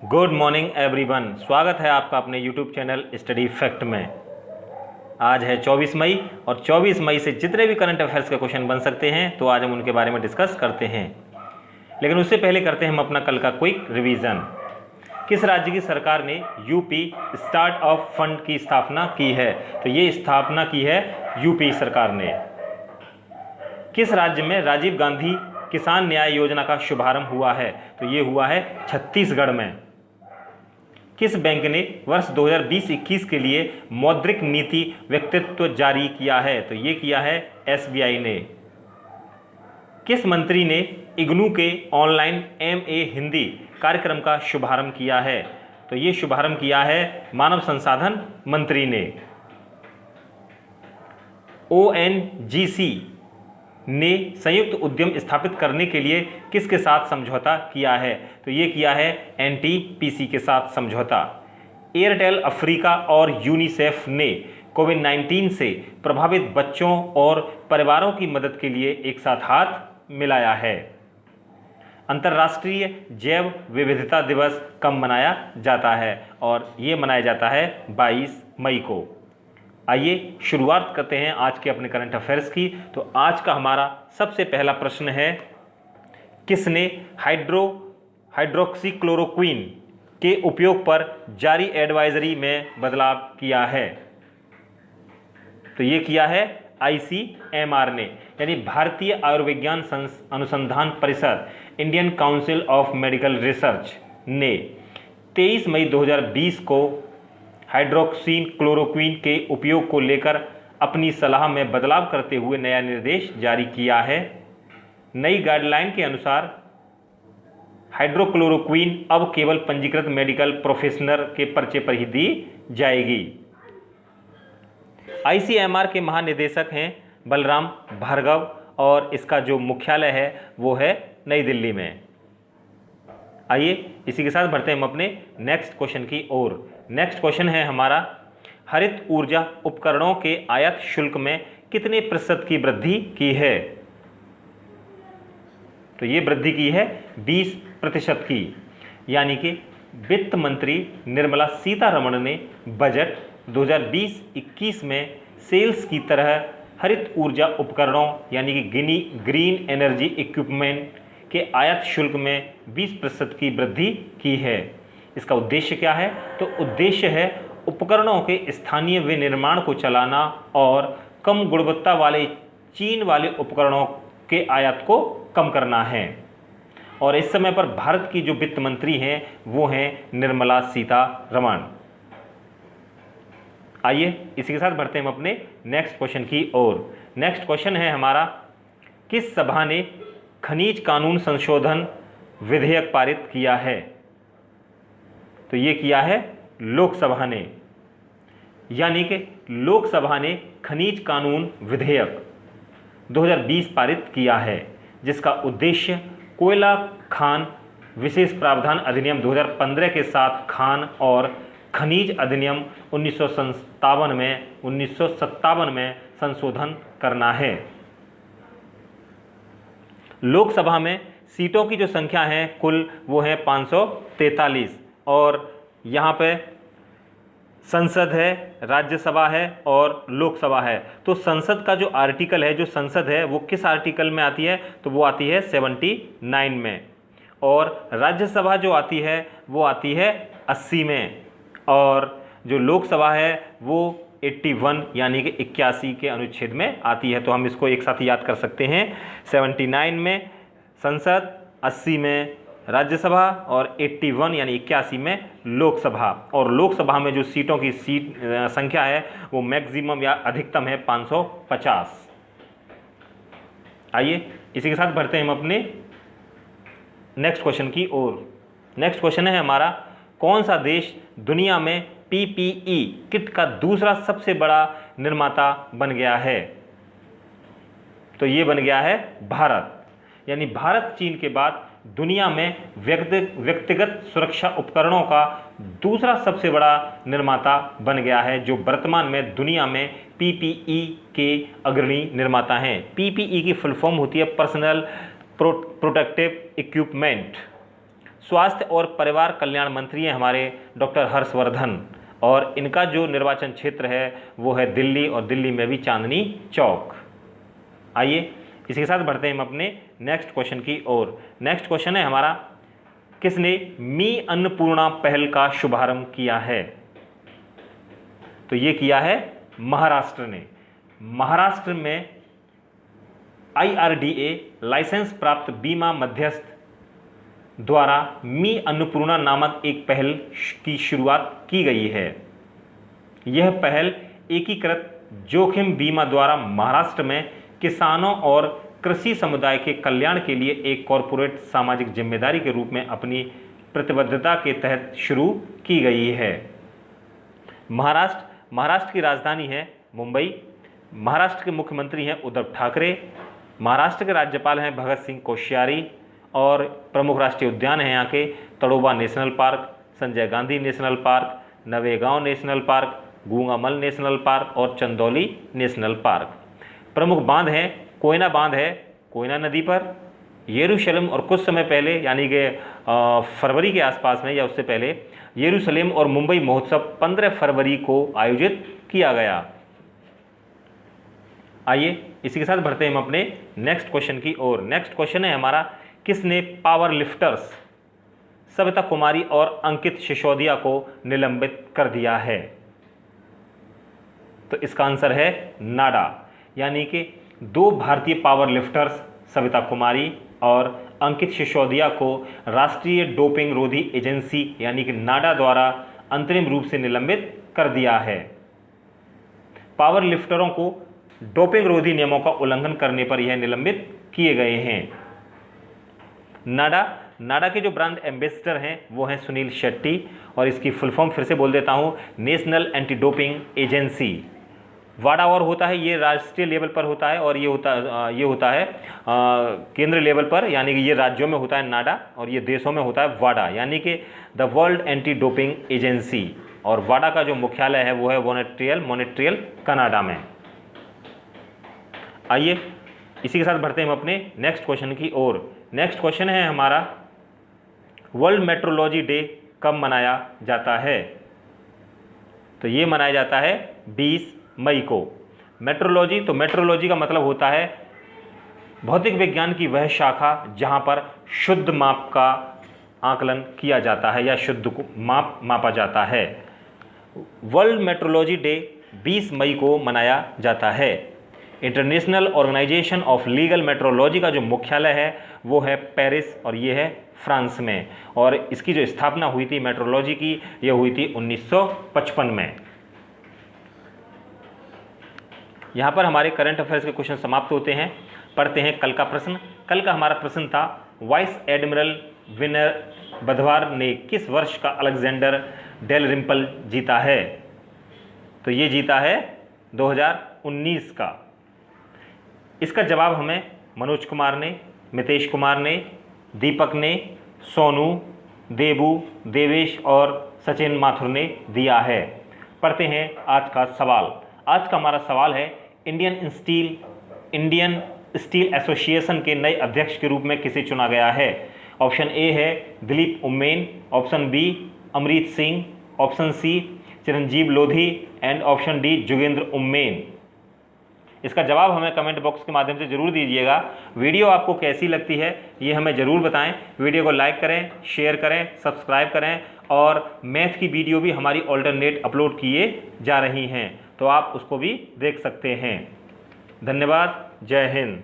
Good morning everyone. स्वागत है आपका अपने यूट्यूब चैनल स्टडी फैक्ट में। आज है 24 मई और 24 मई से जितने भी करंट अफेयर्स के क्वेश्चन बन सकते हैं तो आज हम उनके बारे में डिस्कस करते हैं। लेकिन उससे पहले करते हैं हम अपना कल का क्विक रिवीजन। किस राज्य की सरकार ने यूपी स्टार्ट अप फंड की स्थापना की है? तो ये स्थापना की है यूपी सरकार ने। किस राज्य में राजीव गांधी किसान न्याय योजना का शुभारंभ हुआ है? तो ये हुआ है छत्तीसगढ़ में। किस बैंक ने वर्ष 2020-21 के लिए मौद्रिक नीति व्यक्तित्व जारी किया है? तो ये किया है एसबीआई ने। किस मंत्री ने इग्नू के ऑनलाइन एमए हिंदी कार्यक्रम का शुभारंभ किया है? तो ये शुभारंभ किया है मानव संसाधन मंत्री ने। ओएनजीसी ने संयुक्त उद्यम स्थापित करने के लिए किसके साथ समझौता किया है? तो ये किया है एनटीपीसी के साथ समझौता। एयरटेल अफ्रीका और यूनिसेफ ने कोविड-19 से प्रभावित बच्चों और परिवारों की मदद के लिए एक साथ हाथ मिलाया है। अंतर्राष्ट्रीय जैव विविधता दिवस कब मनाया जाता है? और ये मनाया जाता है 22 मई को। आइए शुरुआत करते हैं आज के अपने करंट अफेयर्स की। तो आज का हमारा सबसे पहला प्रश्न है, किसने हाइड्रोक्सीक्लोरोक्वीन के उपयोग पर जारी एडवाइजरी में बदलाव किया है? तो ये किया है आईसीएमआर ने, यानी भारतीय आयुर्विज्ञान अनुसंधान परिषद, Indian council of medical research ने 23 मई 2020 को हाइड्रोक्सी क्लोरोक्वीन के उपयोग को लेकर अपनी सलाह में बदलाव करते हुए नया निर्देश जारी किया है। नई गाइडलाइन के अनुसार हाइड्रोक्लोरोक्वीन अब केवल पंजीकृत मेडिकल प्रोफेशनल के पर्चे पर ही दी जाएगी। आईसीएमआर के महानिदेशक हैं बलराम भार्गव और इसका जो मुख्यालय है वो है नई दिल्ली में। आइए इसी के साथ बढ़ते हैं हम अपने नेक्स्ट क्वेश्चन की ओर। नेक्स्ट क्वेश्चन है हमारा, हरित ऊर्जा उपकरणों के आयात शुल्क में कितने प्रतिशत की वृद्धि की है? तो ये वृद्धि की है 20% की, यानी कि वित्त मंत्री निर्मला सीतारमण ने बजट 2020-21 में सेल्स की तरह हरित ऊर्जा उपकरणों यानी कि ग्रीन एनर्जी इक्विपमेंट के आयात शुल्क में 20% की वृद्धि की है। इसका उद्देश्य क्या है? तो उद्देश्य है उपकरणों के स्थानीय विनिर्माण को चलाना और कम गुणवत्ता वाले चीन वाले उपकरणों के आयात को कम करना है। और इस समय पर भारत की जो वित्त मंत्री हैं वो हैं निर्मला सीतारमण। आइए इसी के साथ बढ़ते हैं हम अपने नेक्स्ट क्वेश्चन की ओर। नेक्स्ट क्वेश्चन है हमारा, किस सभा ने खनिज कानून संशोधन विधेयक पारित किया है? तो ये किया है लोकसभा ने, यानी कि लोकसभा ने खनिज कानून विधेयक 2020 पारित किया है, जिसका उद्देश्य कोयला खान विशेष प्रावधान अधिनियम 2015 के साथ खान और खनिज अधिनियम 1957 में संशोधन करना है। लोकसभा में सीटों की जो संख्या है कुल वो है 543 और यहाँ पे संसद है, राज्यसभा है और लोकसभा है। तो संसद का जो आर्टिकल है, जो संसद है वो किस आर्टिकल में आती है? तो वो आती है 79 में, और राज्यसभा जो आती है वो आती है 80 में, और जो लोकसभा है वो 81 यानी कि 81 के अनुच्छेद में आती है। तो हम इसको एक साथ याद कर सकते हैं, 79 में संसद, 80 में राज्यसभा और 81 यानी 81 में लोकसभा। और लोकसभा में जो सीटों की संख्या है वो मैक्सिमम या अधिकतम है 550। आइए इसी के साथ बढ़ते हैं हम अपने नेक्स्ट क्वेश्चन की ओर। नेक्स्ट क्वेश्चन है हमारा, कौन सा देश दुनिया में पीपीई किट का दूसरा सबसे बड़ा निर्माता बन गया है? तो ये बन गया है भारत, यानी भारत चीन के बाद दुनिया में व्यक्तिगत सुरक्षा उपकरणों का दूसरा सबसे बड़ा निर्माता बन गया है, जो वर्तमान में दुनिया में पीपीई के अग्रणी निर्माता हैं। पीपीई की फुल फॉर्म होती है पर्सनल प्रोटेक्टिव इक्विपमेंट। स्वास्थ्य और परिवार कल्याण मंत्री हैं हमारे डॉक्टर हर्षवर्धन, और इनका जो निर्वाचन क्षेत्र है वो है दिल्ली, और दिल्ली में भी चांदनी चौक। आइए इसी के साथ बढ़ते हैं हम अपने नेक्स्ट क्वेश्चन की ओर। नेक्स्ट क्वेश्चन है हमारा, किसने मी अन्नपूर्णा पहल का शुभारंभ किया है? तो ये किया है महाराष्ट्र ने। महाराष्ट्र में IRDA लाइसेंस प्राप्त बीमा मध्यस्थ द्वारा मी अन्नपूर्णा नामक एक पहल की शुरुआत की गई है। यह पहल एकीकृत जोखिम बीमा द्वारा महाराष्ट्र में किसानों और कृषि समुदाय के कल्याण के लिए एक कॉरपोरेट सामाजिक जिम्मेदारी के रूप में अपनी प्रतिबद्धता के तहत शुरू की गई है। महाराष्ट्र की राजधानी है मुंबई। महाराष्ट्र के मुख्यमंत्री हैं उद्धव ठाकरे। महाराष्ट्र के राज्यपाल हैं भगत सिंह कोश्यारी, और प्रमुख राष्ट्रीय उद्यान हैं यहाँ के Tadoba national park, Sanjay Gandhi national park, Navegaon national park, Gugamal national park और चंदौली नेशनल पार्क। प्रमुख बांध हैं, कोयना बांध है कोयना नदी पर, यरूशलेम, और कुछ समय पहले यानी कि फरवरी के आसपास में या उससे पहले यरूशलेम और मुंबई महोत्सव 15 फरवरी को आयोजित किया गया। आइए इसी के साथ बढ़ते हैं हम अपने नेक्स्ट क्वेश्चन की ओर। नेक्स्ट क्वेश्चन है हमारा, किसने पावर लिफ्टर्स सविता कुमारी और अंकित सिसोदिया को निलंबित कर दिया है? तो इसका आंसर है नाडा, यानी कि 2 भारतीय पावर लिफ्टर्स सविता कुमारी और अंकित सिसोदिया को राष्ट्रीय डोपिंग रोधी एजेंसी यानी कि नाडा द्वारा अंतरिम रूप से निलंबित कर दिया है। पावर लिफ्टरों को डोपिंग रोधी नियमों का उल्लंघन करने पर यह निलंबित किए गए हैं। नाडा के जो ब्रांड एम्बेसडर हैं वो हैं सुनील शेट्टी, और इसकी फुल फॉर्म फिर से बोल देता हूँ, नेशनल एंटी डोपिंग एजेंसी। वाडा और होता है, ये राष्ट्रीय लेवल पर होता है, और ये होता है केंद्र लेवल पर, यानी कि ये राज्यों में होता है नाडा, और ये देशों में होता है वाडा, यानी कि the world anti doping agency. और वाडा का जो मुख्यालय है वो है मॉन्ट्रियल कनाडा में। आइए इसी के साथ बढ़ते हैं हम अपने नेक्स्ट क्वेश्चन की ओर। नेक्स्ट क्वेश्चन है हमारा, वर्ल्ड मेट्रोलॉजी डे कब मनाया जाता है? तो ये मनाया जाता है 20 मई को। मेट्रोलॉजी का मतलब होता है भौतिक विज्ञान की वह शाखा जहां पर शुद्ध माप का आकलन किया जाता है या शुद्ध माप मापा जाता है। वर्ल्ड मेट्रोलॉजी डे 20 मई को मनाया जाता है। International Organization of Legal Metrology का जो मुख्यालय है वो है पेरिस, और ये है फ्रांस में, और इसकी जो स्थापना हुई थी मेट्रोलॉजी की, ये हुई थी 1955 में। यहाँ पर हमारे करंट अफेयर्स के क्वेश्चन समाप्त होते हैं। पढ़ते हैं कल का प्रश्न। कल का हमारा प्रश्न था, वाइस एडमिरल विनर बधवार ने किस वर्ष का अलेक्जेंडर डेल रिम्पल जीता है? तो ये जीता है 2019 का। इसका जवाब हमें मनोज कुमार ने, मितेश कुमार ने, दीपक ने, सोनू, देबू, देवेश और सचिन माथुर ने दिया है। पढ़ते हैं आज का सवाल। आज का हमारा सवाल है, इंडियन स्टील एसोसिएशन के नए अध्यक्ष के रूप में किसे चुना गया है? ऑप्शन ए है Dilip Oommen, option B Amrit Singh, option C Chiranjeev Lodhi and option D Jogendra Oommen. इसका जवाब हमें कमेंट बॉक्स के माध्यम से जरूर दीजिएगा। वीडियो आपको कैसी लगती है ये हमें ज़रूर बताएं। वीडियो को लाइक करें, शेयर करें, सब्सक्राइब करें, और मैथ की वीडियो भी हमारी ऑल्टरनेट अपलोड किए जा रही हैं, तो आप उसको भी देख सकते हैं। धन्यवाद। जय हिंद।